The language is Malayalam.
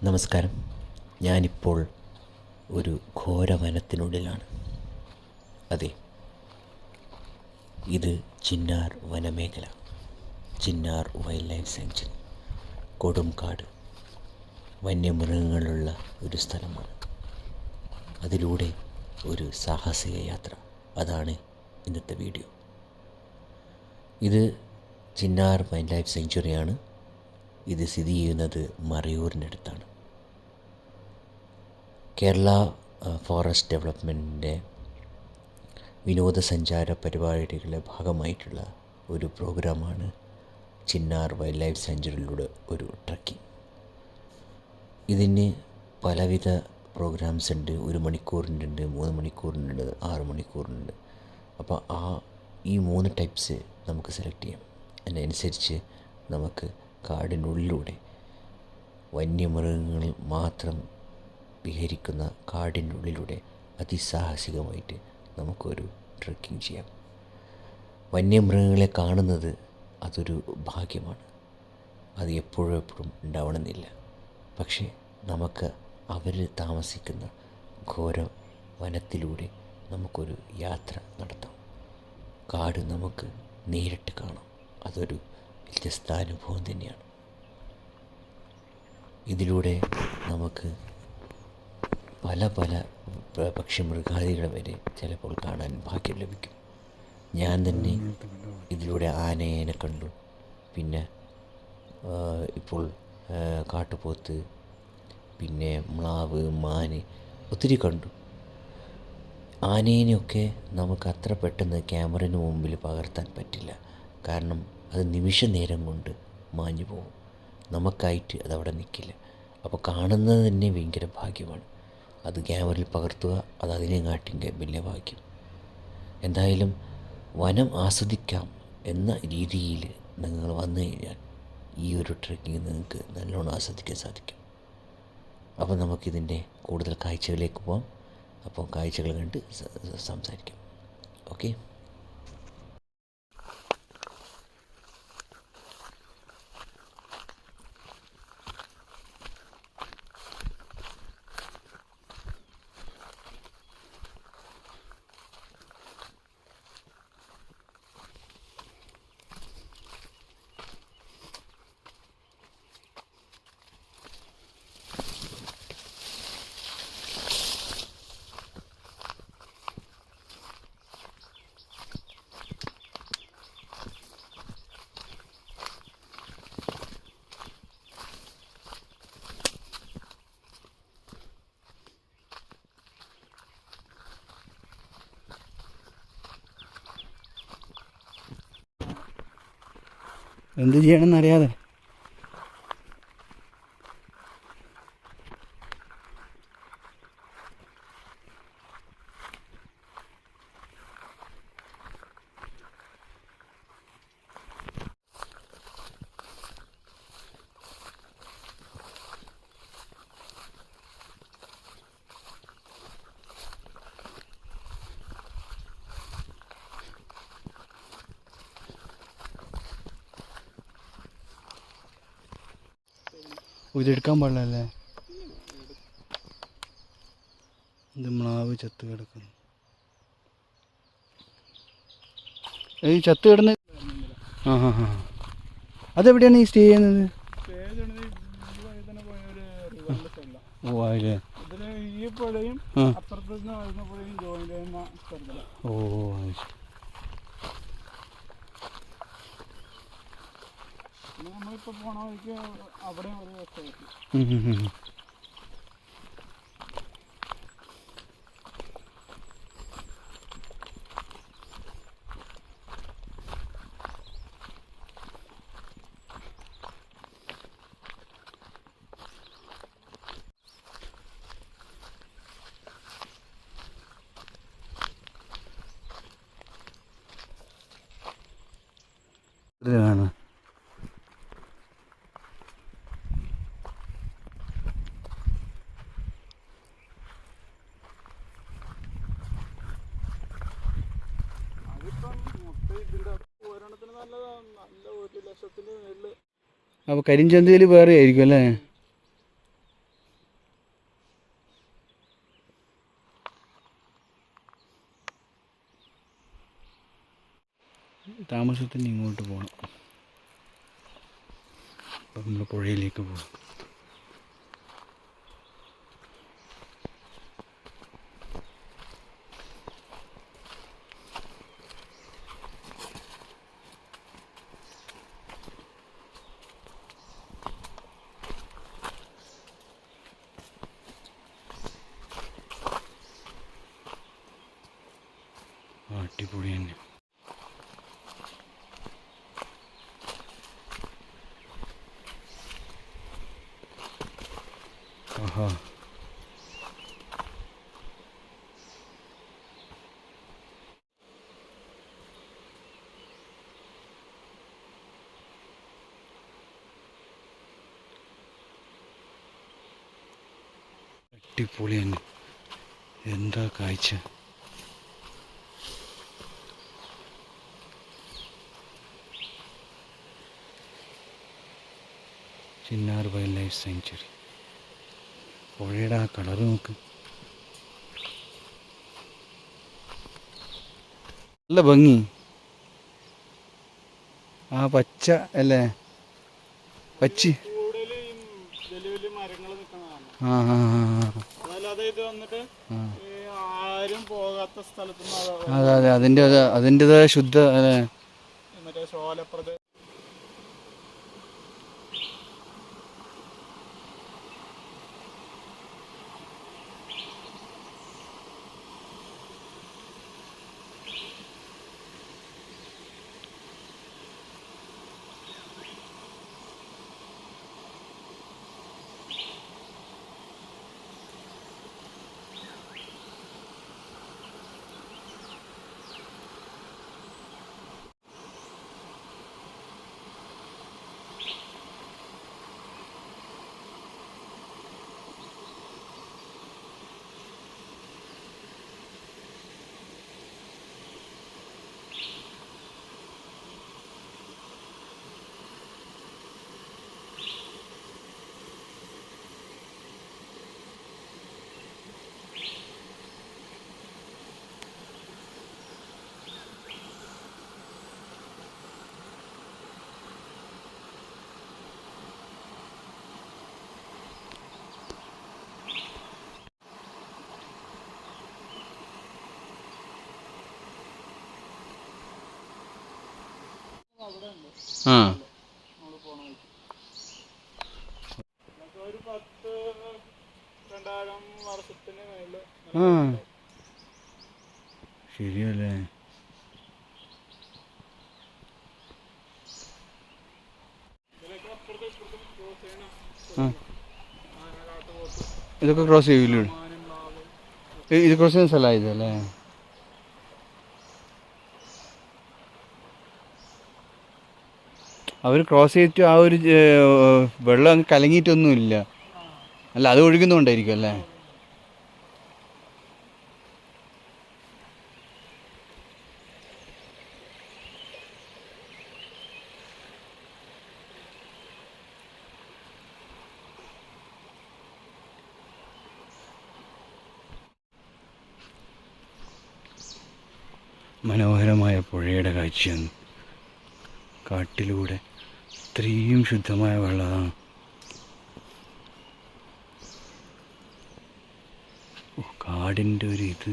നമസ്കാരം. ഞാനിപ്പോൾ ഒരു ഘോര വനത്തിനുള്ളിലാണ്. അതെ, ഇത് ചിന്നാർ വനമേഖല, ചിന്നാർ വൈൽഡ് ലൈഫ് സാങ്ച്വറി. കൊടുംകാട്, വന്യമൃഗങ്ങളുള്ള ഒരു സ്ഥലമാണ്. അതിലൂടെ ഒരു സാഹസിക യാത്ര, അതാണ് ഇന്നത്തെ വീഡിയോ. ഇത് ചിന്നാർ വൈൽഡ് ലൈഫ് സാങ്ച്വറിയാണ്. ഇത് സ്ഥിതി ചെയ്യുന്നത് മറയൂരിനടുത്താണ്. കേരള ഫോറസ്റ്റ് ഡെവലപ്മെൻറ്റിൻ്റെ വിനോദസഞ്ചാര പരിപാടികളുടെ ഭാഗമായിട്ടുള്ള ഒരു പ്രോഗ്രാമാണ് ചിന്നാർ വൈൽഡ് ലൈഫ് സാങ്ച്വറിയിലൂടെ ഒരു ട്രക്കിംഗ്. ഇതിന് പലവിധ പ്രോഗ്രാംസ് ഉണ്ട്. 1 മണിക്കൂറിൻ്റെ ഉണ്ട്, 3 മണിക്കൂറിൻ്റെ ഉണ്ട്, 6 മണിക്കൂറിൻ്റെ. അപ്പോൾ ഈ 3 ടൈപ്സ് നമുക്ക് സെലക്ട് ചെയ്യാം. അതിനനുസരിച്ച് നമുക്ക് കാടിനുള്ളിലൂടെ വന്യമൃഗങ്ങൾ മാത്രം വിഹരിക്കുന്ന കാടിനുള്ളിലൂടെ അതിസാഹസികമായിട്ട് നമുക്കൊരു ട്രക്കിംഗ് ചെയ്യാം. വന്യമൃഗങ്ങളെ കാണുന്നത് അതൊരു ഭാഗ്യമാണ്. അത് എപ്പോഴും ഉണ്ടാവണമെന്നില്ല. പക്ഷേ നമുക്ക് അവർ താമസിക്കുന്ന ഘോര വനത്തിലൂടെ നമുക്കൊരു യാത്ര നടത്താം. കാട് നമുക്ക് നേരിട്ട് കാണാം. അതൊരു വ്യത്യസ്ത അനുഭവം തന്നെയാണ്. ഇതിലൂടെ നമുക്ക് പല പക്ഷിമൃഗാദികളെ വരെ ചിലപ്പോൾ കാണാൻ ഭാഗ്യം ലഭിക്കും. ഞാൻ തന്നെ ഇതിലൂടെ ആനയെ കണ്ടു. പിന്നെ ഇപ്പോൾ കാട്ടുപോത്ത്, പിന്നെ മ്ലാവ്, മാന് ഒത്തിരി കണ്ടു. ആനേനെയൊക്കെ നമുക്ക് അത്ര പെട്ടെന്ന് ക്യാമറന് മുമ്പിൽ പകർത്താൻ പറ്റില്ല. കാരണം അത് നിമിഷ നേരം കൊണ്ട് മാഞ്ഞു പോകും. നമുക്കായിട്ട് അതവിടെ നിൽക്കില്ല. അപ്പോൾ കാണുന്നത് തന്നെ ഭയങ്കര ഭാഗ്യമാണ്. അത് ക്യാമറയിൽ പകർത്തുക, അത് അതിനെക്കാട്ടിയും വലിയ ഭാഗ്യം. എന്തായാലും വനം ആസ്വദിക്കാം എന്ന രീതിയിൽ നിങ്ങൾ വന്നു കഴിഞ്ഞാൽ ഈ ഒരു ട്രെക്കിങ് നിങ്ങൾക്ക് നല്ലോണം ആസ്വദിക്കാൻ സാധിക്കും. അപ്പോൾ നമുക്കിതിൻ്റെ കൂടുതൽ കാഴ്ചകളിലേക്ക് പോകാം. അപ്പോൾ കാഴ്ചകൾ കണ്ട് സംസാരിക്കാം. ഓക്കെ. എന്ത് ചെയ്യണമെന്നറിയാതെ ഇതെടുക്കാൻ പാടില്ലല്ലേ? ഇത് മ്ലാവ് ചത്ത് കിടക്കുന്നു. ഈ ചത്ത് കിടന്ന് അതെവിടെയാണ് ഈ സ്റ്റേ ചെയ്യുന്നത്? ഓ അല്ലേ. ഓ നമ്മളിപ്പോൾ പോണ വഴിക്ക് അവിടെ ഒരു രസമായിരിക്കും. ഇതിലാണ് അപ്പോൾ കരിഞ്ചന്തയിൽ വേറെ ആയിരിക്കും അല്ലേ? താമസത്തിന് ഇങ്ങോട്ട് പോകണം. അപ്പം നമ്മൾ പുഴയിലേക്ക് പോകാം. അടിപൊളി തന്നെ. ആഹാ, അടിപൊളി തന്നെ. എന്താ കാഴ്ച. Chinnar wild life sanctuary. പുഴയുടെ ആ കളർ നോക്ക്, നല്ല ഭംഗി. ആ പച്ച അല്ലേ, പച്ചി. കൂടുതൽ വലിയ വലിയ മരങ്ങൾ നിൽക്കുന്നതാണ്. ആ ആ അതല്ലാതെ ഇത് വന്നിട്ട് ഈ ആരും പോകാത്ത സ്ഥലത്തുനിന്ന് അതെ അതെ, അതിൻ്റെതായ ശുദ്ധ അല്ലേ, മറ്റേ ശോലപ്രദേശം. ആ ഒരു 10-2000 വർഷത്തിന് മേളില് ആ ശരിയല്ലേ. ഇതിലൊക്കെ അപ്പുറത്തും ഇപ്പുറത്തും ക്രോസ് ചെയ്യണം. ആ കാട്ടുപോത്ത്, ഇതൊക്കെ ക്രോസ് ചെയ്യൂലേ? മാനും പ്ലാവ്. ഇത് ക്രോസ് ചെയ്യുന്ന സ്ഥലമാണ് ഇതല്ലേ? അവർ ക്രോസ് ചെയ്തിട്ട് ആ ഒരു വെള്ളം അങ്ങ് കലങ്ങിയിട്ടൊന്നുമില്ല, അല്ല അത് ഒഴുകുന്നുകൊണ്ടായിരിക്കും അല്ലേ? മനോഹരമായ പുഴയുടെ കാഴ്ചയാണ്. കാട്ടിലൂടെ ഇത്രയും ശുദ്ധമായ വെള്ളമാണ്. കാടിൻ്റെ ഒരു ഇത്